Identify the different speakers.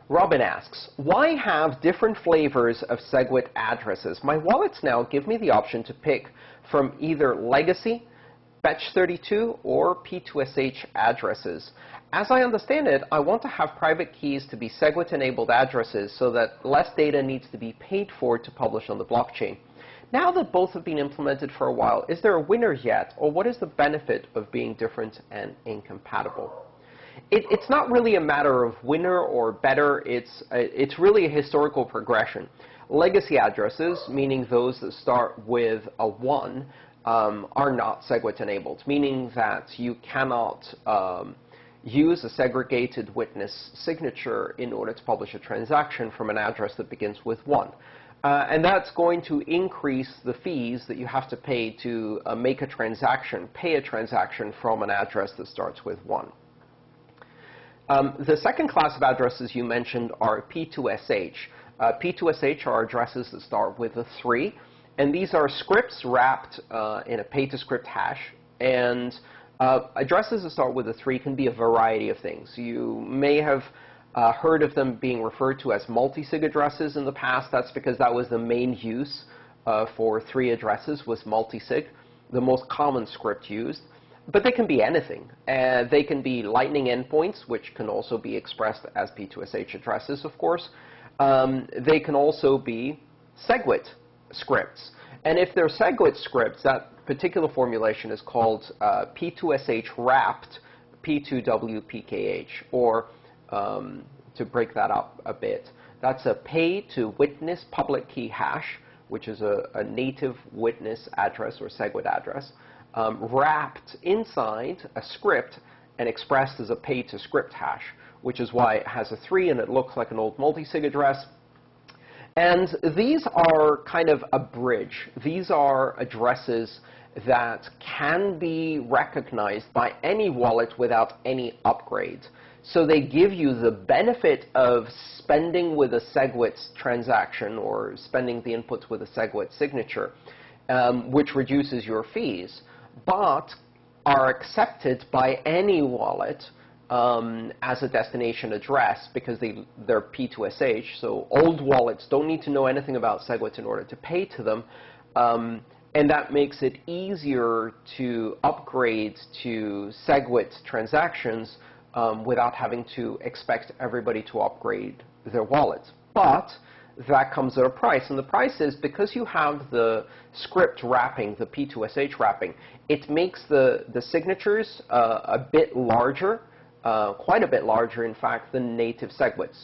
Speaker 1: Robin asks, why have different flavors of SegWit addresses? My wallets now give me the option to pick from either legacy, Fetch32, or P2SH addresses. As I understand it, I want to have private keys to be SegWit-enabled addresses so that less data needs to be paid for to publish on the blockchain. Now that both have been implemented for a while, is there a winner yet, or what is the benefit of being different and incompatible? It's not really a matter of winner or better. It's really a historical progression. Legacy addresses, meaning those that start with a 1, are not SegWit-enabled, meaning that you cannot use a segregated witness signature in order to publish a transaction from an address that begins with 1. And that's going to increase the fees that you have to pay to make a transaction, pay a transaction from an address that starts with 1. The second class of addresses you mentioned are P2SH. P2SH are addresses that start with a 3. And these are scripts wrapped in a pay-to-script hash. And addresses that start with a 3 can be a variety of things. You may have heard of them being referred to as multi-sig addresses in the past. That's because that was the main use for 3 addresses, was multi-sig, the most common script used. But they can be anything. They can be Lightning endpoints, which can also be expressed as P2SH addresses, of course. They can also be SegWit scripts. And if they're SegWit scripts, that particular formulation is called P2SH wrapped P2WPKH, or to break that up a bit, that's a pay-to-witness public key hash, which is a native witness address or SegWit address, wrapped inside a script and expressed as a pay-to-script hash, which is why it has a 3 and it looks like an old multi-sig address. And these are kind of a bridge. These are addresses that can be recognized by any wallet without any upgrade. So they give you the benefit of spending with a SegWit transaction or spending the inputs with a SegWit signature, which reduces your fees, but are accepted by any wallet as a destination address because they're P2SH. So old wallets don't need to know anything about SegWit in order to pay to them. And that makes it easier to upgrade to SegWit transactions without having to expect everybody to upgrade their wallets. But that comes at a price. And the price is because you have the script wrapping, the P2SH wrapping, it makes the signatures a bit larger, quite a bit larger, in fact, than native SegWits.